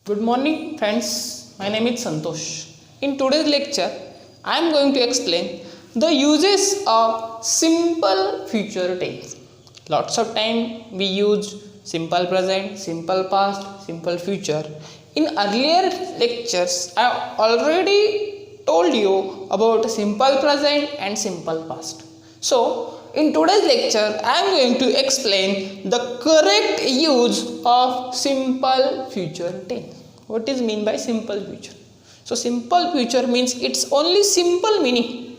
Good morning friends, my name is Santosh. In today's lecture, I am going to explain the uses of simple future tense. Lots of time we use simple present, simple past, simple future. In earlier lectures, I already told you about simple present and simple past. So, in today's lecture, I am going to explain the correct use of simple future tense. What is mean by simple future? So, simple future means its only simple meaning.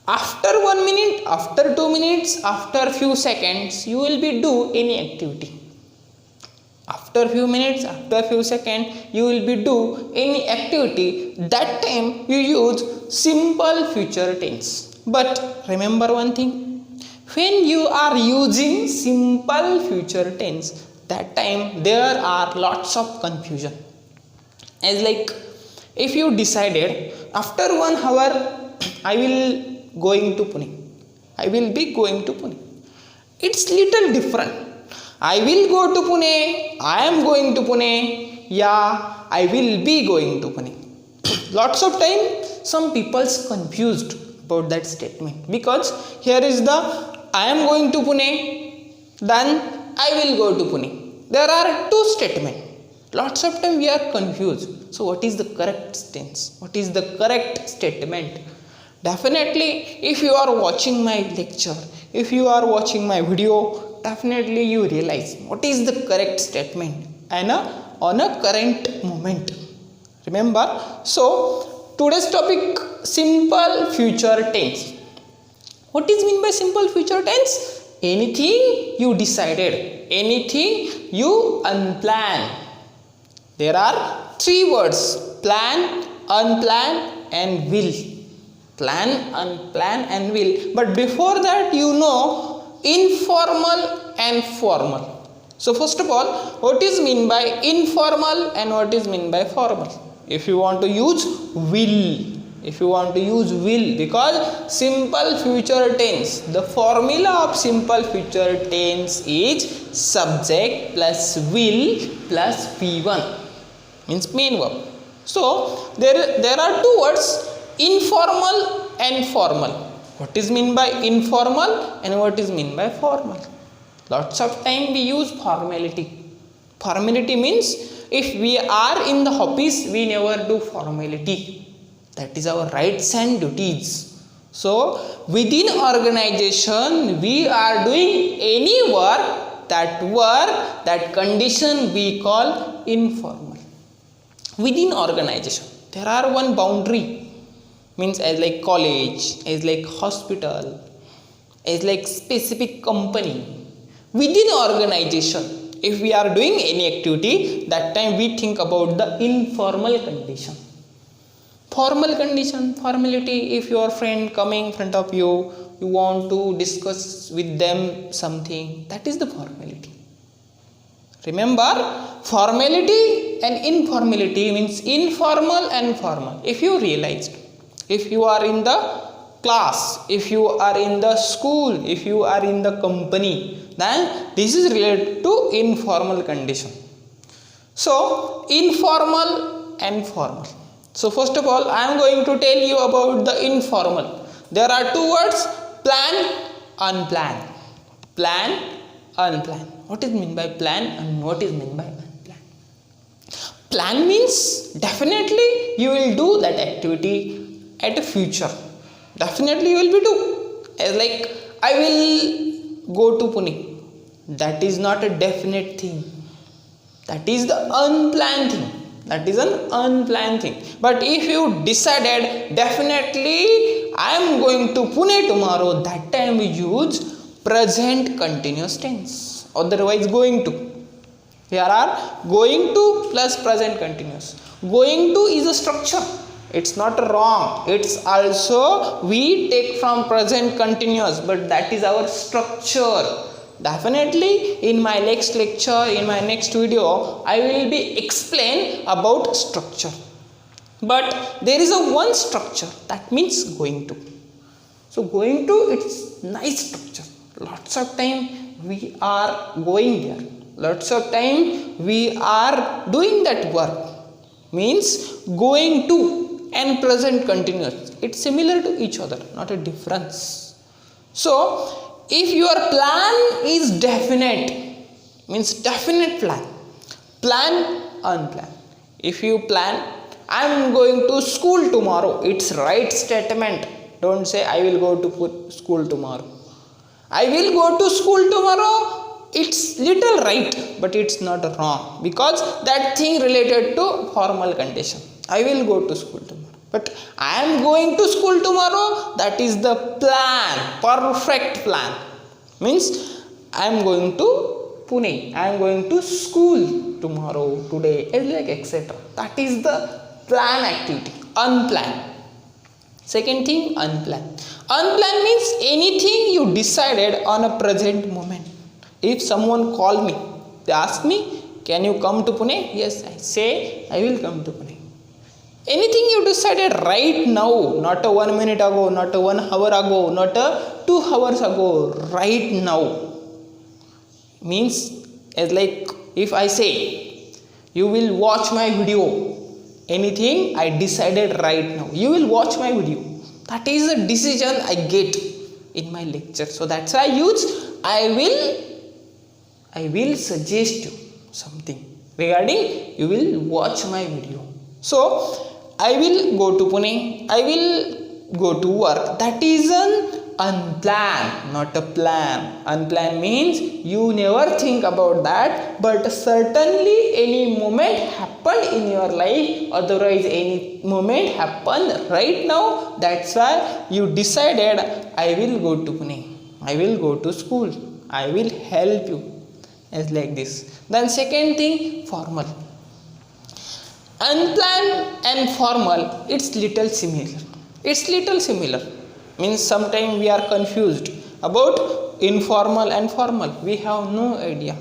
After 1 minute, after 2 minutes, after few seconds, you will be do any activity. After few minutes, after few seconds, you will be do any activity. That time you use simple future tense. But remember one thing. When you are using simple future tense, that time there are lots of confusion. As like if you decided after 1 hour I will going to Pune. I will be going to Pune. It's little different. I will go to Pune. I am going to Pune. Yeah, I will be going to Pune. Lots of time some people's confused about that statement because here is the I am going to Pune, then I will go to Pune. There are two statements. Lots of time we are confused. So what is the correct tense? What is the correct statement? Definitely if you are watching my lecture, if you are watching my video, definitely you realize what is the correct statement and on a current moment. Remember, so today's topic simple future tense. What is mean by simple future tense? Anything you decided, anything you unplanned. There are 3 words: plan, unplan and will. Plan, unplan and will. But before that you know informal and formal. So first of all, what is mean by informal and what is mean by formal? If you want to use will. If you want to use will, because simple future tense, the formula of simple future tense is subject plus will plus V1 means main verb. So there are 2 words, informal and formal. What is mean by informal and what is mean by formal? Lots of time we use formality. Formality means if we are in the office, we never do formality. That is our rights and duties. So within organization we are doing any work, that condition we call informal. Within organization there are one boundary, means as like college, as like hospital, as like specific company. Within organization if we are doing any activity, that time we think about the informal condition. Formal condition, formality, if your friend coming in front of you, you want to discuss with them something, that is the formality. Remember, formality and informality means informal and formal. If you realized, if you are in the class, if you are in the school, if you are in the company, then this is related to informal condition. So, informal and formal. So first of all, I am going to tell you about the informal. There are 2 words, plan, unplan. Plan, unplan. What is mean by plan and what is mean by unplan? Plan means definitely you will do that activity at a future. Definitely you will be do. As like I will go to Pune. That is not a definite thing. That is the unplanned thing. That is an unplanned thing. But if you decided definitely I am going to Pune tomorrow, that time we use present continuous tense. Otherwise going to. Here are going to plus present continuous. Going to is a structure. It's not wrong. It's also we take from present continuous, but that is our structure. Definitely in my next lecture, in my next video, I will be explain about structure. But there is a one structure, that means going to. So going to, it's nice structure. Lots of time we are going there. lots of time we are doing that work. Means going to and present continuous. It's similar to each other, not a difference. So if your plan is definite, means definite plan unplanned. If you plan, I am going to school tomorrow, it's right statement. Don't say I will go to school tomorrow. I will go to school tomorrow, it's little right, but it's not wrong, because that thing related to formal condition. I will go to school tomorrow, but I am going to school tomorrow, that is the plan, perfect plan. Means I am going to Pune, I am going to school tomorrow, today, like etc. That is the plan activity, unplanned. Second thing, unplanned. Unplanned means anything you decided on a present moment. If someone call me, they ask me, can you come to Pune? Yes, I say I will come to Pune. Anything you decided right now, not a 1 minute ago, not a 1 hour ago, not a 2 hours ago, right now. Means as like if I say you will watch my video, anything I decided right now, you will watch my video, that is a decision I get in my lecture. So that's why I use I will suggest you something regarding you will watch my video. So I will go to Pune, I will go to work, that is an unplanned, not a plan. Unplanned means you never think about that, but certainly any moment happened in your life, otherwise any moment happened right now. That's why you decided I will go to Pune, I will go to school, I will help you, as like this. Then second thing, formal. Unplanned and formal, it's little similar. Means sometimes we are confused about informal and formal. We have no idea,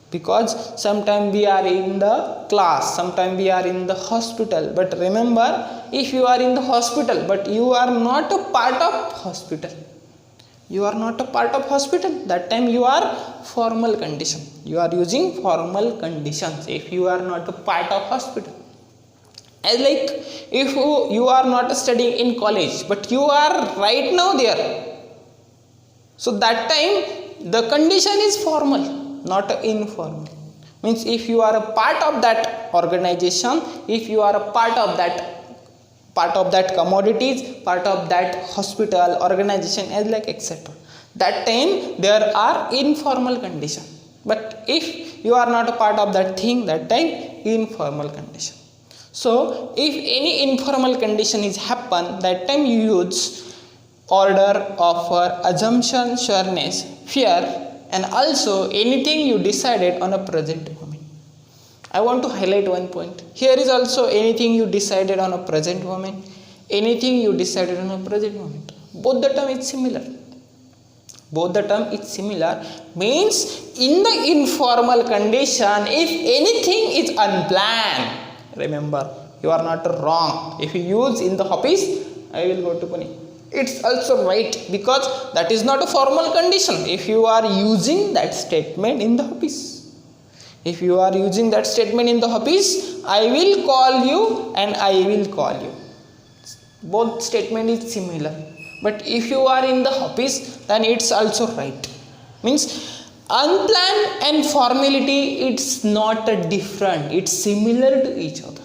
because sometimes we are in the class, sometimes we are in the hospital. But remember, if you are in the hospital but you are not a part of hospital, that time you are formal condition, you are using formal conditions if you are not a part of hospital. As like if you are not studying in college but you are right now there, so that time the condition is formal, not informal. Means if you are a part of that organization, if you are a part of that commodities, part of that hospital organization, as like etc., that time there are informal condition. But if you are not a part of that thing, that time informal condition. So if any informal condition is happen, that time you use order, offer, assumption, sureness, fear, and also anything you decided on a present moment. I want to highlight one point. Here is also anything you decided on a present moment, anything you decided on a present moment. Both the term is similar. Means in the informal condition, if anything is unplanned, remember, you are not wrong. If you use in the office, I will go to Pune, it's also right, because that is not a formal condition. If you are using that statement in the office, I will call you and I will call you. Both statement is similar. But if you are in the office, then it's also right. Means unplanned and formality, it's not a different, it's similar to each other.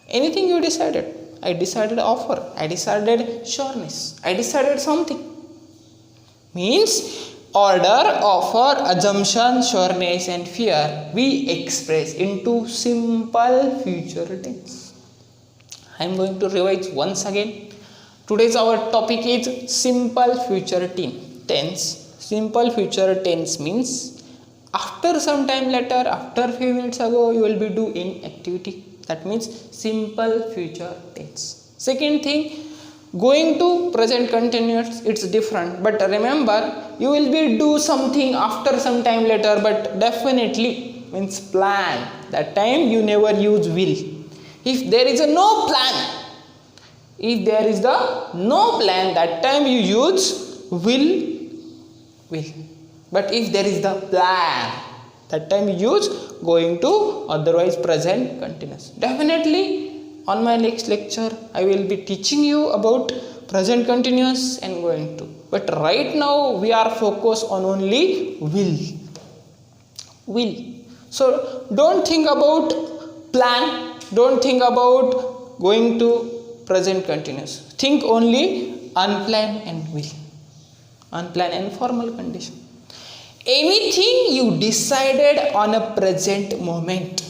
Anything you decided, I decided offer, I decided sureness, I decided something. Means order, offer, assumption, sureness and fear we express into simple future tense. I am going to revise once again. Today's our topic is simple future tense. Simple future tense means after some time later, after few minutes ago, you will be doing activity. That means simple future tense. Second thing, going to present continuous, it's different. But remember, you will be do something after some time later, but definitely means plan. That time you never use will. If there is a no plan, that time you use will. But if there is the plan, That time use going to, otherwise present continuous. Definitely on my next lecture I will be teaching you about present continuous and going to. But right now we are focused on only will. So don't think about plan, don't think about going to present continuous. Think only unplanned and will. Unplanned and formal condition. Anything you decided on a present moment,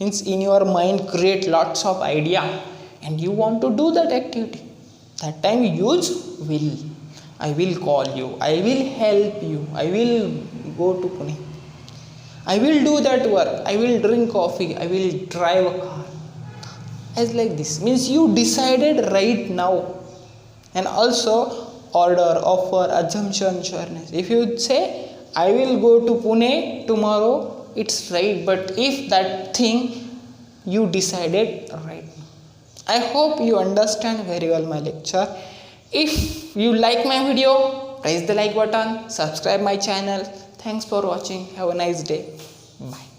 means in your mind create lots of idea and you want to do that activity. That time use will. I will call you, I will help you, I will go to Pune, I will do that work, I will drink coffee, I will drive a car. As like this, means you decided right now. And also order, offer, assumption, sureness. If you say I will go to Pune tomorrow, it's right, but if that thing you decided right now. I hope you understand very well my lecture. If you like my video, press the like button, subscribe my channel. Thanks for watching. Have a nice day. Bye.